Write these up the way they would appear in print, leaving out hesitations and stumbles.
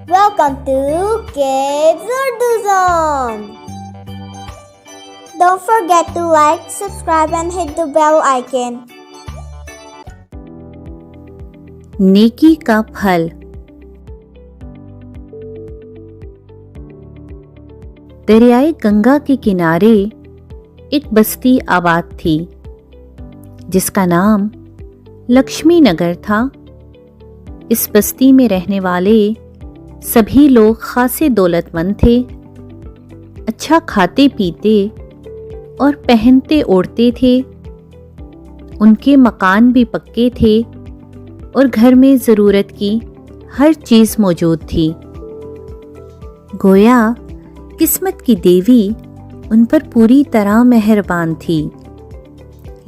Welcome to Kids Urdu Zone. Don't forget to like, subscribe and hit the bell icon. नेकी का फल। दरियाए गंगा के किनारे एक बस्ती आबाद थी जिसका नाम लक्ष्मी नगर था। इस बस्ती में रहने वाले सभी लोग खासे दौलतमंद थे, अच्छा खाते पीते और पहनते ओढ़ते थे। उनके मकान भी पक्के थे और घर में ज़रूरत की हर चीज़ मौजूद थी। गोया किस्मत की देवी उन पर पूरी तरह मेहरबान थी।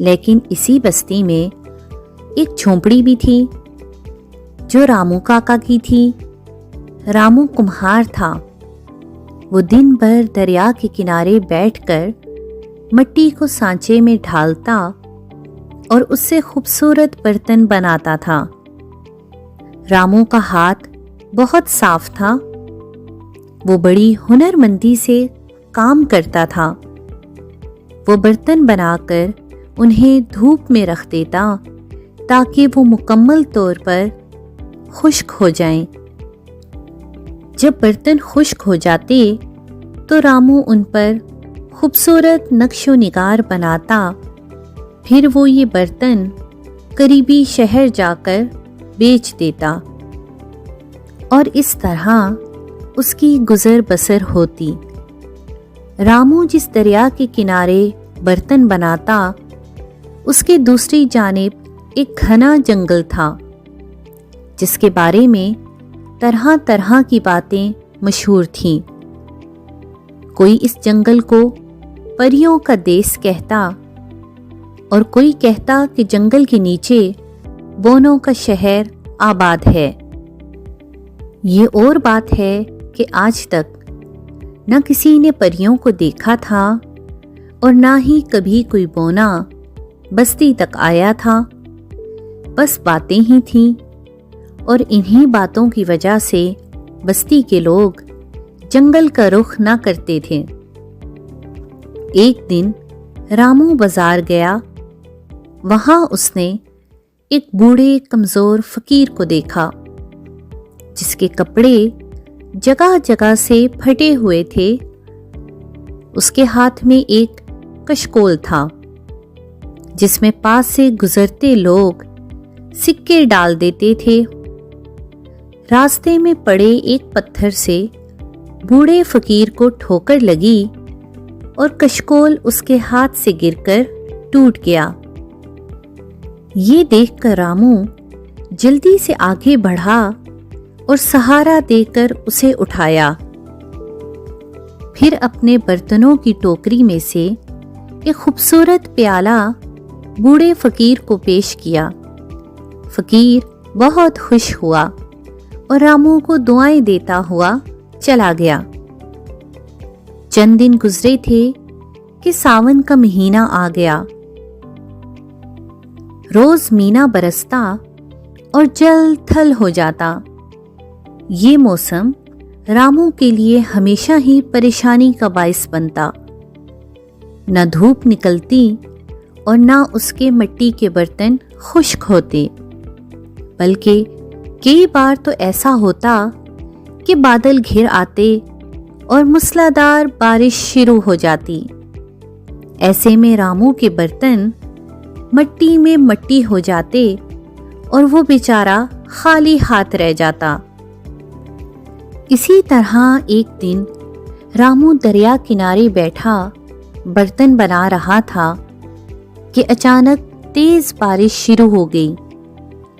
लेकिन इसी बस्ती में एक झोंपड़ी भी थी जो रामू काका की थी। रामू कुम्हार था। वो दिन भर दरिया के किनारे बैठकर मिट्टी को सांचे में ढालता और उससे खूबसूरत बर्तन बनाता था। रामू का हाथ बहुत साफ था। वो बड़ी हुनरमंदी से काम करता था। वो बर्तन बनाकर उन्हें धूप में रख देता ताकि वो मुकम्मल तौर पर खुश्क हो जाएं। जब बर्तन खुश्क हो जाते तो रामू उन पर खूबसूरत नक्शो निगार बनाता। फिर वो ये बर्तन करीबी शहर जाकर बेच देता और इस तरह उसकी गुजर बसर होती। रामू जिस दरिया के किनारे बर्तन बनाता उसके दूसरी जानिब एक घना जंगल था जिसके बारे में तरह तरह की बातें मशहूर थीं। कोई इस जंगल को परियों का देश कहता और कोई कहता कि जंगल के नीचे बोनों का शहर आबाद है। ये और बात है कि आज तक न किसी ने परियों को देखा था और ना ही कभी कोई बोना बस्ती तक आया था। बस बातें ही थीं और इन्हीं बातों की वजह से बस्ती के लोग जंगल का रुख ना करते थे। एक दिन रामू बाजार गया। वहां उसने एक बूढ़े कमज़ोर फ़कीर को देखा जिसके कपड़े जगह जगह से फटे हुए थे। उसके हाथ में एक कशकोल था जिसमें पास से गुजरते लोग सिक्के डाल देते थे। रास्ते में पड़े एक पत्थर से बूढ़े फ़कीर को ठोकर लगी और कशकोल उसके हाथ से गिरकर टूट गया। ये देखकर रामू जल्दी से आगे बढ़ा और सहारा देकर उसे उठाया। फिर अपने बर्तनों की टोकरी में से एक खूबसूरत प्याला बूढ़े फ़कीर को पेश किया। फ़कीर बहुत खुश हुआ और रामू को दुआएं देता हुआ चला गया। चंद दिन गुजरे थे कि सावन का महीना आ गया। रोज मीना बरसता और जल थल हो जाता। ये मौसम रामू के लिए हमेशा ही परेशानी का बाइस बनता। न धूप निकलती और न उसके मिट्टी के बर्तन खुश्क होते, बल्कि कई बार तो ऐसा होता कि बादल घिर आते और मूसलाधार बारिश शुरू हो जाती। ऐसे में रामू के बर्तन मिट्टी में मट्टी हो जाते और वो बेचारा खाली हाथ रह जाता। इसी तरह एक दिन रामू दरिया किनारे बैठा बर्तन बना रहा था कि अचानक तेज बारिश शुरू हो गई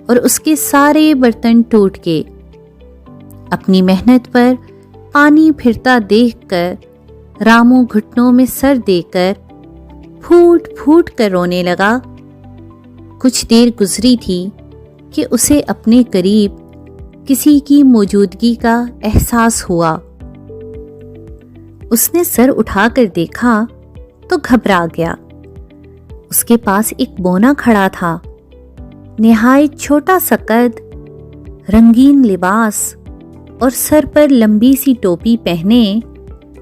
और उसके सारे बर्तन टूट गए। अपनी मेहनत पर पानी फिरता देखकर रामू घुटनों में सर देकर फूट फूट कर रोने लगा। कुछ देर गुजरी थी कि उसे अपने करीब किसी की मौजूदगी का एहसास हुआ। उसने सर उठाकर देखा तो घबरा गया। उसके पास एक बोना खड़ा था, निहायत छोटा सा कद, रंगीन लिबास اور سر پر لمبی سی ٹوپی پہنے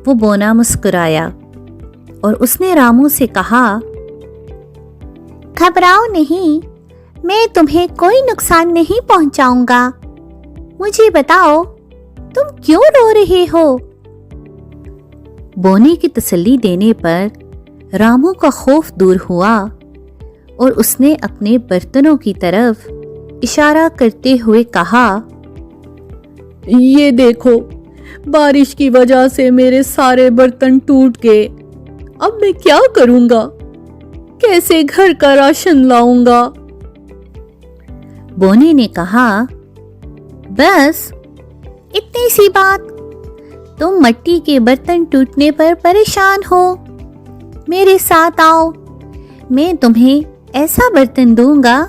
وہ بونا مسکرایا اور اس نے رامو سے کہا، گھبراؤ نہیں، میں تمہیں کوئی نقصان نہیں پہنچاؤں گا۔ مجھے بتاؤ تم کیوں رو رہے ہو؟ بونے کی تسلی دینے پر رامو کا خوف دور ہوا اور اس نے اپنے برتنوں کی طرف اشارہ کرتے ہوئے کہا، یہ دیکھو، بارش کی وجہ سے میرے سارے برتن ٹوٹ گئے، اب میں کیا کروں گا؟ کیسے گھر کا راشن لاؤں گا؟ بونے نے کہا، بس اتنی سی بات، تم مٹی کے برتن ٹوٹنے پر پریشان ہو، میرے ساتھ آؤ، میں تمہیں ایسا برتن دوں گا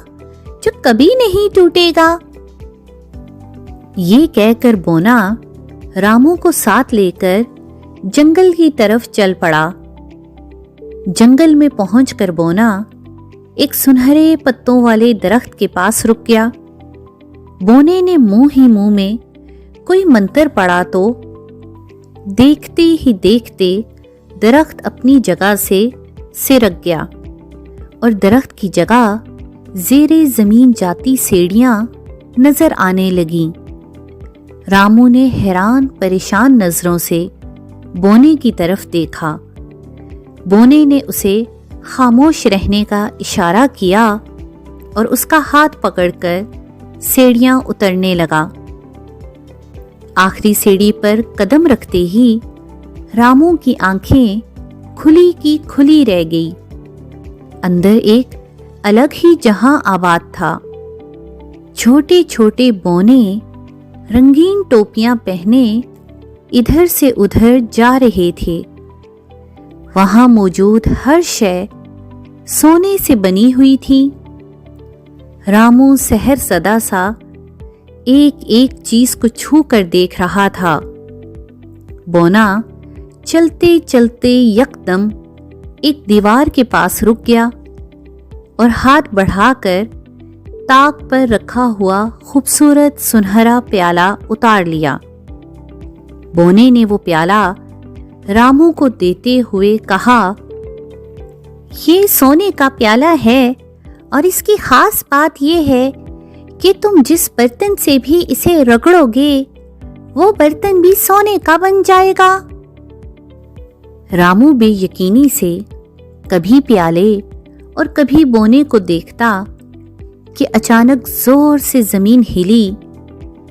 جو کبھی نہیں ٹوٹے گا۔ یہ کہہ کر بونا رامو کو ساتھ لے کر جنگل کی طرف چل پڑا۔ جنگل میں پہنچ کر بونا ایک سنہرے پتوں والے درخت کے پاس رک گیا۔ بونے نے منہ ہی منہ میں کوئی منتر پڑھا تو دیکھتے ہی دیکھتے درخت اپنی جگہ سے سرک گیا اور درخت کی جگہ زیر زمین جاتی سیڑھیاں نظر آنے لگیں۔ رامو نے حیران پریشان نظروں سے بونے کی طرف دیکھا۔ بونے نے اسے خاموش رہنے کا اشارہ کیا اور اس کا ہاتھ پکڑ کر سیڑھیاں اترنے لگا۔ آخری سیڑھی پر قدم رکھتے ہی رامو کی آنکھیں کھلی کی کھلی رہ گئی۔ اندر ایک الگ ہی جہاں آباد تھا۔ چھوٹے چھوٹے بونے رنگین ٹوپیاں پہنے ادھر سے ادھر جا رہے تھے۔ وہاں موجود ہر شے سونے سے بنی ہوئی تھی۔ رامو سحر زدہ سا ایک ایک چیز کو چھو کر دیکھ رہا تھا۔ بونا چلتے چلتے یکدم ایک دیوار کے پاس رک گیا اور ہاتھ بڑھا کر طاق پر رکھا ہوا خوبصورت سنہرا پیالہ اتار لیا۔ بونے نے وہ پیالہ رامو کو دیتے ہوئے کہا، یہ سونے کا پیالہ ہے اور اس کی خاص بات یہ ہے کہ تم جس برتن سے بھی اسے رگڑو گے وہ برتن بھی سونے کا بن جائے گا۔ رامو بے یقینی سے کبھی پیالے اور کبھی بونے کو دیکھتا کہ اچانک زور سے زمین ہلی،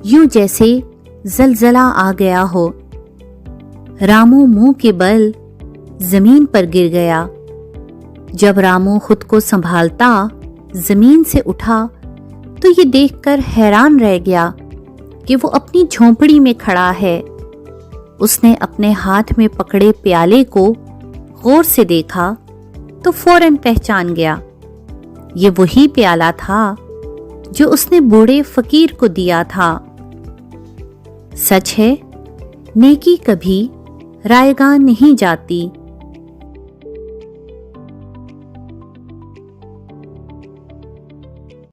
یوں جیسے زلزلہ آ گیا ہو۔ رامو منہ کے بل زمین پر گر گیا۔ جب رامو خود کو سنبھالتا زمین سے اٹھا تو یہ دیکھ کر حیران رہ گیا کہ وہ اپنی جھونپڑی میں کھڑا ہے۔ اس نے اپنے ہاتھ میں پکڑے پیالے کو غور سے دیکھا تو فوراً پہچان گیا۔ یہ وہی پیالہ تھا جو اس نے بوڑھے فقیر کو دیا تھا۔ سچ ہے، نیکی کبھی رائیگاں نہیں جاتی۔